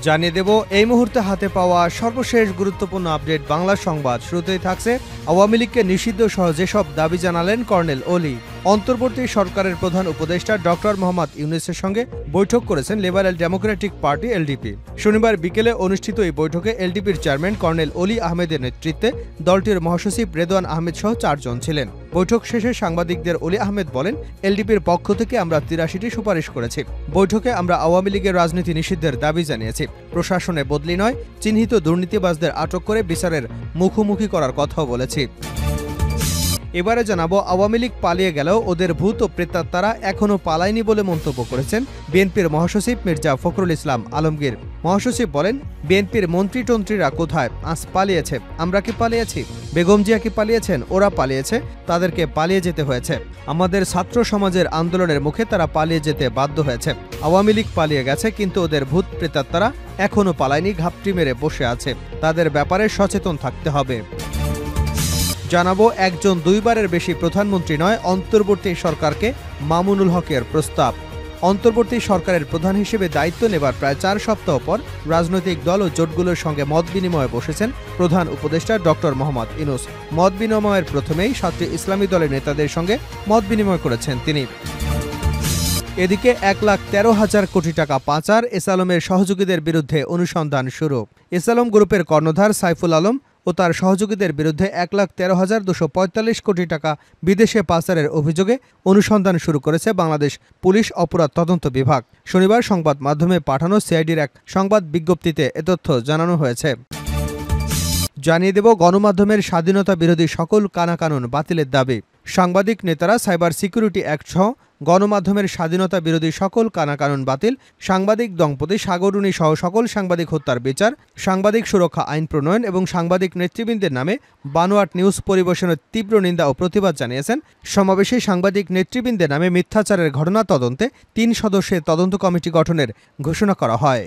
জানিয়ে দেব এই মুহূর্তে হাতে পাওয়া সর্বশেষ গুরুত্বপূর্ণ আপডেট বাংলা সংবাদ। শুরুতেই থাকছে আওয়ামী লীগকে নিষিদ্ধ সহ যেসব দাবি জানালেন কর্নেল অলি। অন্তর্বর্তী সরকারের প্রধান উপদেষ্টা ডক্টর মোহাম্মদ ইউনূসের সঙ্গে বৈঠক করেছেন লিবারেল ডেমোক্রেটিক পার্টি এলডিপি। শনিবার বিকেলে অনুষ্ঠিত এই বৈঠকে এলডিপির চেয়ারম্যান কর্নেল অলি আহমেদের নেতৃত্বে দলটির মহাসচিব রেদওয়ান আহমেদ সহ 4 জন ছিলেন। বৈঠক শেষে সাংবাদিকদের অলি আহমেদ বলেন, এলডিপির পক্ষ থেকে আমরা 83টি সুপারিশ করেছি। বৈঠকে আমরা আওয়ামী লীগের রাজনীতি নিষিদ্ধের দাবি জানিয়েছি। প্রশাসনে বদলি নয়, চিহ্নিত দুর্নীতিবাজদের আটক করে বিচারের মুখোমুখি করার কথাও বলেছি। এবারে জানাবো, আওয়ামী লীগ পালিয়ে গেলেও ওদের ভূত ও প্রেতাত্মারা এখনও পালায়নি বলে মন্তব্য করেছেন বিএনপির মহাসচিব মির্জা ফখরুল ইসলাম আলমগীর। মহাসচিব বলেন, বিএনপির মন্ত্রী-টন্ত্রীরা কোথায়? আজ পালিয়েছে। আমরা কি পালিয়েছি? বেগম জিয়া কি পালিয়েছেন? ওরা পালিয়েছে, তাদেরকে পালিয়ে যেতে হয়েছে। আমাদের ছাত্র সমাজের আন্দোলনের মুখে তারা পালিয়ে যেতে বাধ্য হয়েছে। আওয়ামী লীগ পালিয়ে গেছে, কিন্তু ওদের ভূত প্রেতাত্মারা এখনও পালায়নি, ঘাপটি মেরে বসে আছে। তাদের ব্যাপারে সচেতন থাকতে হবে। জানাবো, একজন 2 বারের বেশি প্রধানমন্ত্রী নয়, অন্তর্বর্তী সরকারকে মামুনুল হকের প্রস্তাব। অন্তর্বর্তী সরকারের প্রধান হিসেবে দায়িত্ব নেবার প্রায় 4 সপ্তাহ পর রাজনৈতিক দল ও জোটগুলোর সঙ্গে মত বিনিময়ে বসেছেন প্রধান উপদেষ্টা ডক্টর মোহাম্মদ ইউনূস। মত বিনিময়ের প্রথমেই 7টি ইসলামী দলের নেতাদের সঙ্গে মত বিনিময় করেছেন তিনি। এদিকে 1,13,000 কোটি টাকা পাচার, এসালমের সহযোগীদের বিরুদ্ধে অনুসন্ধান শুরু। এসালম গ্রুপের কর্ণধার সাইফুল আলম ও তার সহযোগীদের বিরুদ্ধে 1,13,245 কোটি টাকা বিদেশে পাচারের অভিযোগে অনুসন্ধান শুরু করেছে বাংলাদেশ পুলিশ অপরাধ তদন্ত বিভাগ। শনিবার সংবাদ মাধ্যমে পাঠানো সিআইডির এক সংবাদ বিজ্ঞপ্তিতে এ তথ্য জানানো হয়েছে। জানিয়ে দেব, গণমাধ্যমের স্বাধীনতা বিরোধী সকল কানাকানুন বাতিলের দাবি। সাংবাদিক নেতারা সাইবার সিকিউরিটি অ্যাক্ট সহ গণমাধ্যমের স্বাধীনতা বিরোধী সকল কানাকানুন বাতিল, সাংবাদিক দম্পতি সাগরুনি সহ সকল সাংবাদিক হত্যার বিচার, সাংবাদিক সুরক্ষা আইন প্রণয়ন এবং সাংবাদিক নেতৃবৃন্দের নামে বানোয়াট নিউজ পরিবেশনের তীব্র নিন্দা ও প্রতিবাদ জানিয়েছেন। সমাবেশে সাংবাদিক নেতৃবৃন্দের নামে মিথ্যাচারের ঘটনা তদন্তে 3 সদস্যের তদন্ত কমিটি গঠনের ঘোষণা করা হয়।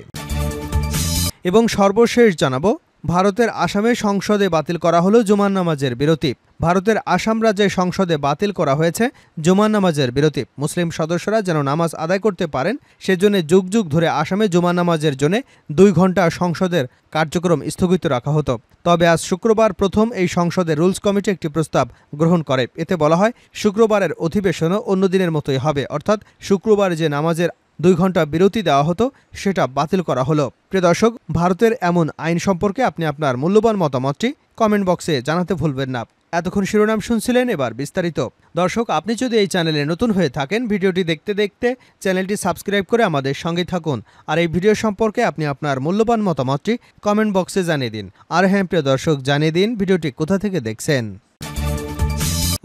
এবং সর্বশেষ জানাবো, ভারতের আসামে সংসদে বাতিল করা হলো জুমার নামাজের বিরতি। ভারতের আসাম রাজ্যে সংসদে বাতিল করা হয়েছে জুমার নামাজের বিরতি। মুসলিম সদস্যরা যেন নামাজ আদায় করতে পারেন, সেজন্য যুগ যুগ ধরে আসামে জুমার নামাজের জন্য 2 ঘণ্টা সংসদের কার্যক্রম স্থগিত রাখা হতো। তবে আজ শুক্রবার প্রথম এই সংসদের রুলস কমিটি একটি প্রস্তাব গ্রহণ করে। এতে বলা হয়, শুক্রবারের অধিবেশনও অন্য দিনের মতোই হবে, অর্থাৎ শুক্রবার যে নামাজের 2 ঘণ্টা বিরতি দেওয়া হতো সেটা বাতিল করা হলো। প্রিয় দর্শক, ভারতের এমন আইন সম্পর্কে আপনি আপনার মূল্যবান মতামতটি কমেন্ট বক্সে জানাতে ভুলবেন না। এতক্ষণ শিরোনাম শুনছিলেন, এবার বিস্তারিত। দর্শক, আপনি যদি এই চ্যানেলে নতুন হয়ে থাকেন, ভিডিওটি দেখতে দেখতে চ্যানেলটি সাবস্ক্রাইব করে আমাদের সঙ্গে থাকুন। আর এই ভিডিও সম্পর্কে আপনি আপনার মূল্যবান মতামতটি কমেন্ট বক্সে জানিয়ে দিন। আর হ্যাঁ প্রিয় দর্শক, জানিয়ে দিন ভিডিওটি কোথা থেকে দেখছেন।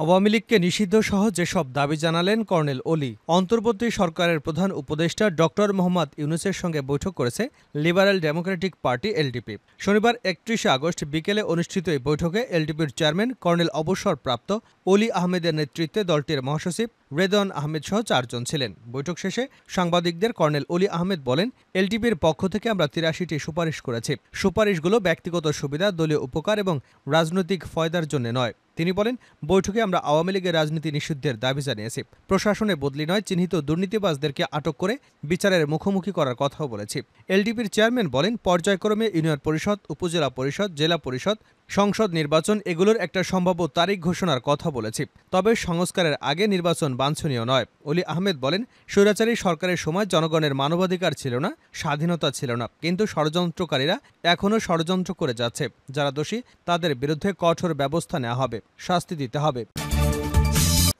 আওয়ামী লীগকে নিষিদ্ধ সহ যেসব দাবি জানালেন কর্নেল অলি। অন্তর্বর্তী সরকারের প্রধান উপদেষ্টা ডক্টর মোহাম্মদ ইউনূসের সঙ্গে বৈঠক করেছে লিবারেল ডেমোক্রেটিক পার্টি এলডিপি। শনিবার 31 আগস্ট বিকেলে অনুষ্ঠিত এই বৈঠকে এলডিপির চেয়ারম্যান কর্নেল অবসরপ্রাপ্ত অলি আহমেদের নেতৃত্বে দলটির মহাসচিব রেদওয়ান আহমেদ সহ 4 জন ছিলেন। বৈঠক শেষে সাংবাদিকদের কর্নেল অলি আহমেদ বলেন, এলডিপির পক্ষ থেকে আমরা 83টি সুপারিশ করেছি। সুপারিশগুলো ব্যক্তিগত সুবিধা, দলীয় উপকার এবং রাজনৈতিক ফয়দার জন্য নয়। তিনি বলেন, বৈঠকে আমরা আওয়ামী লীগের রাজনীতি নিষিদ্ধের দাবি জানিয়েছি। প্রশাসনে বদলি নয়, চিহ্নিত দুর্নীতিবাজদেরকে আটক করে বিচারের মুখোমুখি করার কথাও বলেছি। এলডিপির চেয়ারম্যান বলেন, পর্যায়ক্রমে ইউনিয়ন পরিষদ, উপজেলা পরিষদ, জেলা পরিষদ, সংসদ নির্বাচন এগুলোর একটা সম্ভাব্য তারিখ ঘোষণার কথা বলেছি। তবে সংস্কারের আগে নির্বাচন বাঞ্ছনীয় নয়। অলি আহমেদ বলেন, স্বৈরাচারী সরকারের সময় জনগণের মানবাধিকার ছিল না, স্বাধীনতা ছিল না, কিন্তু ষড়যন্ত্রকারীরা এখনও ষড়যন্ত্র করে যাচ্ছে। যারা দোষী তাদের বিরুদ্ধে কঠোর ব্যবস্থা নেওয়া হবে, শাস্তি দিতে হবে।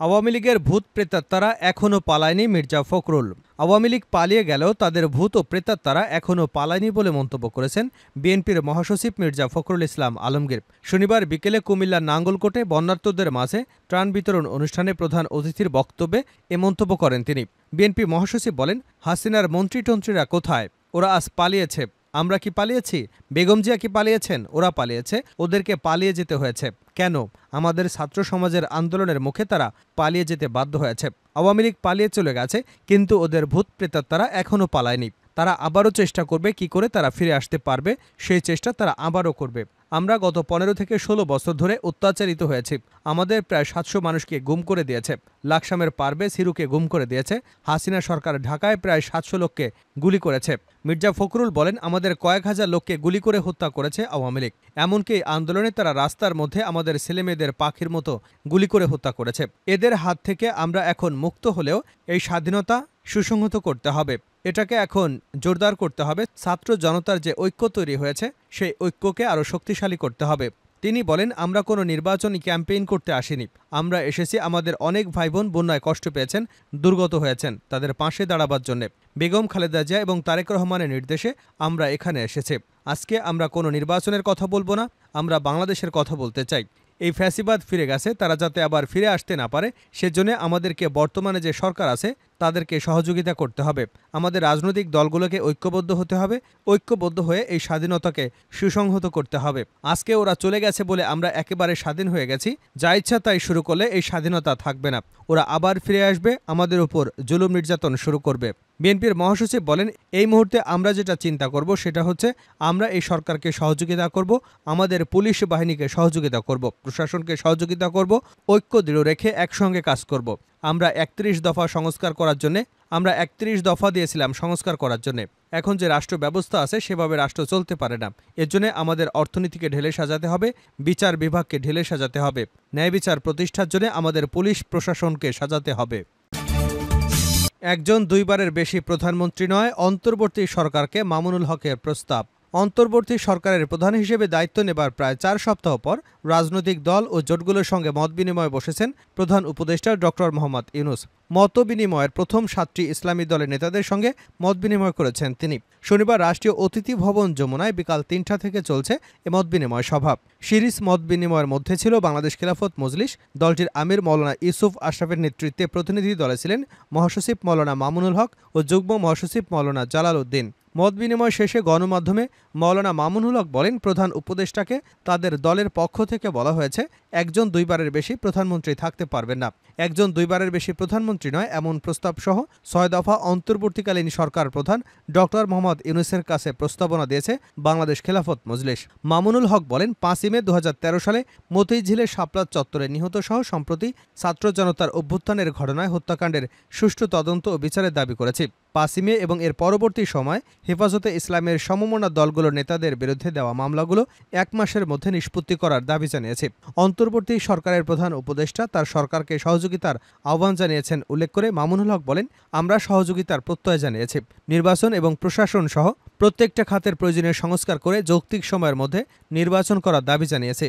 আওয়ামী লীগের ভূত প্রেতাত্মারা এখনও পালায়নি, মির্জা ফখরুল। আওয়ামী লীগ পালিয়ে গেলেও তাদের ভূত ও প্রেতাত্মারা এখনও পালায়নি বলে মন্তব্য করেছেন বিএনপির মহাসচিব মির্জা ফখরুল ইসলাম আলমগীর। শনিবার বিকেলে কুমিল্লার নাঙ্গলকোটে বন্যার্তদের মাঝে ত্রাণ বিতরণ অনুষ্ঠানে প্রধান অতিথির বক্তব্যে এ মন্তব্য করেন তিনি। বিএনপি মহাসচিব বলেন, হাসিনার মন্ত্রী-টন্ত্রীরা কোথায়? ওরা আজ পালিয়েছে। আমরা কি পালিয়েছি? বেগম জিয়া কি পালিয়েছেন? ওরা পালিয়েছে, ওদেরকে পালিয়ে যেতে হয়েছে। কেন? আমাদের ছাত্র সমাজের আন্দোলনের মুখে তারা পালিয়ে যেতে বাধ্য হয়েছে। আওয়ামী লীগ পালিয়ে চলে গেছে, কিন্তু ওদের ভূত প্রেতাত্মারা এখনও পালায়নি। তারা আবারও চেষ্টা করবে, কি করে তারা ফিরে আসতে পারবে সেই চেষ্টা তারা আবারও করবে। আমরা গত 15 থেকে 16 বছর ধরে অত্যাচারিত হয়েছি। আমাদের প্রায় 700 মানুষকে গুম করে দিয়েছে। লাকসামের পারভেজ হিরুকে গুম করে দিয়েছে। হাসিনা সরকার ঢাকায় প্রায় 700 লোককে গুলি করেছে। মির্জা ফখরুল বলেন, আমাদের কয়েক হাজার লোককে গুলি করে হত্যা করেছে আওয়ামী লীগ। এমনকি আন্দোলনে তারা রাস্তার মধ্যে আমাদের ছেলেমেয়েদের পাখির মতো গুলি করে হত্যা করেছে। এদের হাত থেকে আমরা এখন মুক্ত হলেও এই স্বাধীনতা সুসংহত করতে হবে। এটাকে এখন জোরদার করতে হবে। ছাত্র জনতার যে ঐক্য তৈরি হয়েছে সেই ঐক্যকে আরও শক্তিশালী করতে হবে। তিনি বলেন, আমরা কোনো নির্বাচনী ক্যাম্পেইন করতে আসিনি। আমরা এসেছি আমাদের অনেক ভাইবোন বন্যায় কষ্ট পেয়েছেন, দুর্গত হয়েছেন, তাদের পাশে দাঁড়াবার জন্য। বেগম খালেদা জিয়া এবং তারেক রহমানের নির্দেশে আমরা এখানে এসেছি। আজকে আমরা কোনো নির্বাচনের কথা বলবো না, আমরা বাংলাদেশের কথা বলতে চাই। এই ফ্যাসিবাদ ফিরে গেছে, তারা যাতে আবার ফিরে আসতে না পারে সেজন্য আমাদেরকে বর্তমানে যে সরকার আছে তাদেরকে সহযোগিতা করতে হবে। আমাদের রাজনৈতিক দলগুলোকে ঐক্যবদ্ধ হতে হবে। ঐক্যবদ্ধ হয়ে এই স্বাধীনতাকে সুসংহত করতে হবে। আজকে ওরা চলে গেছে বলে আমরা একেবারে স্বাধীন হয়ে গেছি। যা ইচ্ছা তাই শুরু করলে এই স্বাধীনতা থাকবে না। ওরা আবার ফিরে আসবে, আমাদের উপর জুলুম নির্যাতন শুরু করবে। বিএনপির মহাসচিব বলেন, এই মুহূর্তে আমরা যেটা চিন্তা করব সেটা হচ্ছে আমরা এই সরকারকে সহযোগিতা করব, আমাদের পুলিশ বাহিনীকে সহযোগিতা করব, প্রশাসনকে সহযোগিতা করব, ঐক্য দৃঢ় রেখে একসঙ্গে কাজ করব। আমরা 31 দফা সংস্কার করার জন্য 31 দফা দিয়েছিলাম সংস্কার করার জন্য। এখন যে রাষ্ট্র ব্যবস্থা আছে সেভাবে রাষ্ট্র চলতে পারে না। এর জন্য আমাদের অর্থনীতিকে ঢেলে সাজাতে হবে, বিচার বিভাগকে ঢেলে সাজাতে হবে, ন্যায় বিচার প্রতিষ্ঠার জন্য আমাদের পুলিশ প্রশাসনকে সাজাতে হবে। একজন দুইবারের বেশি প্রধানমন্ত্রী নয়, অন্তর্বর্তী সরকারকে মামুনুল হকের প্রস্তাব। অন্তর্বর্তী সরকারের প্রধান হিসেবে দায়িত্ব নেবার প্রায় 4 সপ্তাহ পর রাজনৈতিক দল ও জোটগুলোর সঙ্গে মতবিনিময়ে বসেছেন প্রধান উপদেষ্টা ডক্টর মোহাম্মদ ইউনূস। মতবিনিময়ের প্রথম 7টি ইসলামী দলের নেতাদের সঙ্গে মতবিনিময় করেছেন তিনি। শনিবার রাষ্ট্রীয় অতিথি ভবন যমুনায় বিকাল 3টা থেকে চলছে এ মতবিনিময় সভা। সিরিজ মতবিনিময়ের মধ্যে ছিল বাংলাদেশ খেলাফত মজলিস, দলটির আমির মৌলানা ইউসুফ আশরাফের নেতৃত্বে প্রতিনিধি দলে ছিলেন মহাসচিব মৌলানা মামুনুল হক ও যুগ্ম মহাসচিব মৌলানা জালাল উদ্দিন। মতবিনিময় শেষে গণমাধ্যমে মৌলানা মামুনুল হক বলেন, প্রধান উপদেষ্টাকে তাদের দলের পক্ষ থেকে বলা হয়েছে একজন দুইবারের বেশি প্রধানমন্ত্রী থাকতে পারবেন না। একজন দুইবারের বেশি প্রধানমন্ত্রী নয় এমন প্রস্তাব সহ 6 দফা অন্তর্বর্তীকালীন সরকার প্রধান ডক্টর মোহাম্মদ ইউনূসের কাছে প্রস্তাবনা দিয়েছে বাংলাদেশ খেলাফত মজলিস। মামুনুল হক বলেন, 5 মে 2013 সালে মতিঝিলের শাপলা চত্বরে নিহত সহ সম্প্রতি ছাত্র জনতার অভ্যুত্থানের ঘটনায় হত্যাকাণ্ডের সুষ্ঠু তদন্ত ও বিচারের দাবি করেছি। 5 মে এবং এর পরবর্তী সময় হেফাজতে ইসলামের সমমনা দলগুলোর নেতাদের বিরুদ্ধে দেওয়া মামলাগুলো 1 মাসের মধ্যে নিষ্পত্তি করার দাবি জানিয়েছে। অন্তর্বর্তী সরকারের প্রধান উপদেষ্টা তার সরকারকে সহযোগিতার আহ্বান জানিয়েছেন উল্লেখ করে মামুনুল হক বলেন, আমরা সহযোগিতার প্রত্যয় জানিয়েছি। নির্বাচন এবং প্রশাসন সহ প্রত্যেকটা খাতের প্রয়োজনীয় সংস্কার করে যৌক্তিক সময়ের মধ্যে নির্বাচন করার দাবি জানিয়েছে।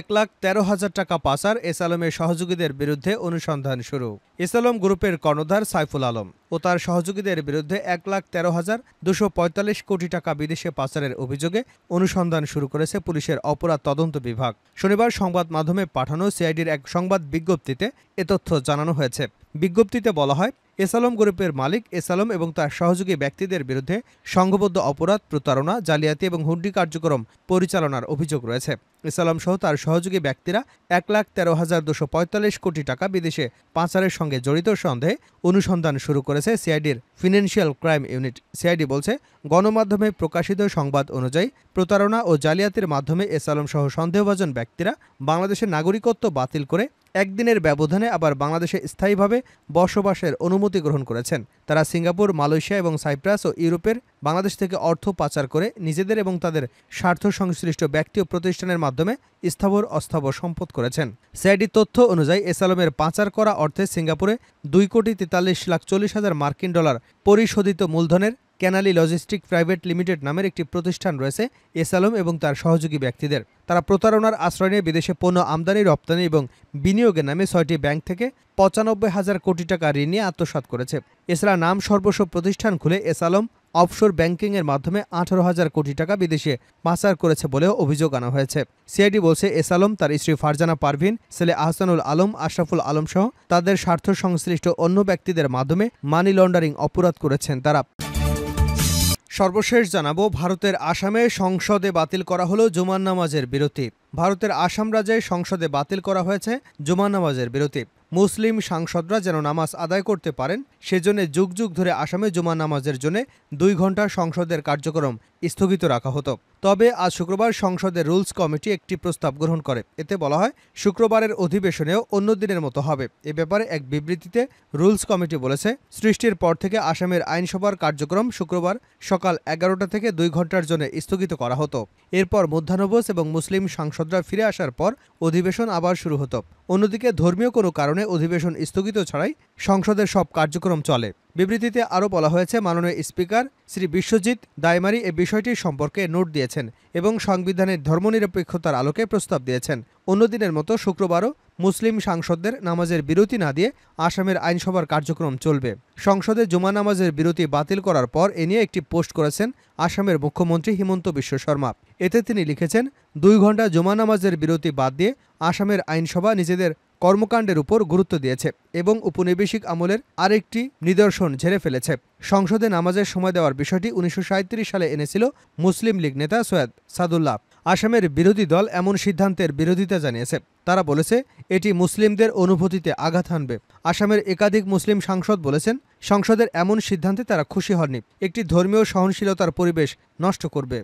1,13,000 টাকা পাচার, এসআলমের সহযোগীদের বিরুদ্ধে অনুসন্ধান শুরু। এসআলম গ্রুপের কর্ণধার সাইফুল আলম ও তার সহযোগীদের বিরুদ্ধে 1,13,245 কোটি টাকা বিদেশে পাচারের অভিযোগে অনুসন্ধান শুরু করেছে পুলিশের অপরাধ তদন্ত বিভাগ। শনিবার সংবাদ মাধ্যমে পাঠানো সিআইডির এক সংবাদ বিজ্ঞপ্তিতে এ তথ্য জানানো হয়েছে। বিজ্ঞপ্তিতে বলা হয়, এসআলম গ্রুপের মালিক এসআলম এবং তার সহযোগী ব্যক্তিদের বিরুদ্ধে সংঘবদ্ধ অপরাধ, প্রতারণা, জালিয়াতি এবং হুন্ডি কার্যক্রম পরিচালনার অভিযোগ রয়েছে। এসআলম সহ তার সহযোগী ব্যক্তিরা 1,13,245 কোটি টাকা বিদেশে পাচারের সঙ্গে জড়িত সন্দেহে অনুসন্ধান শুরু করেছে সিআইডির ফিনান্সিয়াল ক্রাইম ইউনিট। সিআইডি বলছে, গণমাধ্যমে প্রকাশিত সংবাদ অনুযায়ী প্রতারণা ও জালিয়াতির মাধ্যমে এসআলম সহ সন্দেহভাজন ব্যক্তিরা বাংলাদেশের নাগরিকত্ব বাতিল করে একদিনের ব্যবধানে আবার বাংলাদেশে স্থায়ীভাবে বসবাসের অনুমতি গ্রহণ করেছেন। তারা সিঙ্গাপুর, মালয়েশিয়া এবং সাইপ্রাস ও ইউরোপের বাংলাদেশ থেকে অর্থ পাচার করে নিজেদের এবং তাদের স্বার্থ সংশ্লিষ্ট ব্যক্তি ও প্রতিষ্ঠানের মাধ্যমে স্থাবর অস্থাবর সম্পদ করেছেন। সিআইডি তথ্য অনুযায়ী এসআলমের পাচার করা অর্থে সিঙ্গাপুরে 2,43,40,000 মার্কিন ডলার পরিশোধিত মূলধনের ক্যানালি লজিস্টিক প্রাইভেট লিমিটেড নামের একটি প্রতিষ্ঠান রয়েছে এসআলম এবং তার সহযোগী ব্যক্তিদের। তারা প্রতারণার আশ্রয় নিয়ে বিদেশে পণ্য আমদানি, রপ্তানি এবং বিনিয়োগের নামে 6টি ব্যাংক থেকে 95,000 কোটি টাকা ঋণ নিয়ে আত্মসাৎ করেছে। এছাড়া নাম সর্বস্ব প্রতিষ্ঠান খুলে এসআলম অফশোর ব্যাংকিংয়ের মাধ্যমে 18,000 কোটি টাকা বিদেশে পাচার করেছে বলেও অভিযোগ আনা হয়েছে। সিআইডি বলছে, এসআলম, তার স্ত্রী ফারজানা পারভিন, ছেলে আহসানুল আলম, আশরাফুল আলম সহ তাদের স্বার্থ সংশ্লিষ্ট অন্য ব্যক্তিদের মাধ্যমে মানি লন্ডারিং অপরাধ করেছেন তারা। সর্বশেষ জানাবো, ভারতের আসামে সংসদে বাতিল করা হলো জুমার নামাজের বিরতি। ভারতের আসাম রাজ্যে সংসদে বাতিল করা হয়েছে জুমা নামাজের বিরতি। মুসলিম সাংসদরা যেন নামাজ আদায় করতে পারেন সেজন্য যুগ যুগ ধরে আসামে জুমা নামাজের জন্য ২ ঘণ্টা সংসদের কার্যক্রম স্থগিত রাখা হতো। তবে আজ শুক্রবার সংসদের রুলস কমিটি একটি প্রস্তাব গ্রহণ করে। এতে বলা হয় শুক্রবারের অধিবেশনেও অন্য দিনের মতো হবে। এ ব্যাপারে এক বিবৃতিতে রুলস কমিটি বলেছে, সৃষ্টির পর থেকে আসামের আইনসভার কার্যক্রম শুক্রবার সকাল ১১টা থেকে ২ ঘণ্টার জন্য স্থগিত করা হতো। এরপর মধ্যাহ্নভোজ এবং মুসলিম সাংসদরা ফিরে আসার পর অধিবেশন আবার শুরু হতো। অন্যদিকে ধর্মীয় কোনো কারণে অধিবেশন স্থগিত ছাড়াই সংসদের সব কার্যক্রম চলে। বিবৃতিতে আরও বলা হয়েছে, মাননীয় স্পিকার শ্রী বিশ্বজিৎ দাইমারি এ বিষয়টি সম্পর্কে নোট দিয়েছেন এবং সংবিধানের ধর্মনিরপেক্ষতার আলোকে প্রস্তাব দিয়েছেন। অন্য দিনের মতো শুক্রবারও মুসলিম সাংসদদের নামাজের বিরতি না দিয়ে আসামের আইনসভার কার্যক্রম চলবে। সংসদে জুমা নামাজের বিরতি বাতিল করার পর এ নিয়ে একটি পোস্ট করেছেন আসামের মুখ্যমন্ত্রী হিমন্ত বিশ্ব শর্মা। এতে তিনি লিখেছেন, ২ ঘণ্টা জুমা নামাজের বিরতি বাদ দিয়ে আসামের আইনসভা নিজেদের কর্মকাণ্ডের উপর গুরুত্ব দিয়েছে এবং উপনিবেশিক আমলের আরেকটি নিদর্শন ঝেড়ে ফেলেছে। সংসদে নামাজের সময় দেওয়ার বিষয়টি ১৯৩৭ সালে এনেছিল মুসলিম লীগ নেতা সৈয়দ সাদুল্লাহ। আসামের বিরোধী দল এমন সিদ্ধান্তের বিরোধিতা জানিয়েছে। তারা বলেছে, এটি মুসলিমদের অনুভূতিতে আঘাত হানবে। আসামের একাধিক মুসলিম সাংসদ বলেছেন, সংসদের এমন সিদ্ধান্তে তারা খুশি হননি, একটি ধর্মীয় সহনশীলতার পরিবেশ নষ্ট করবে।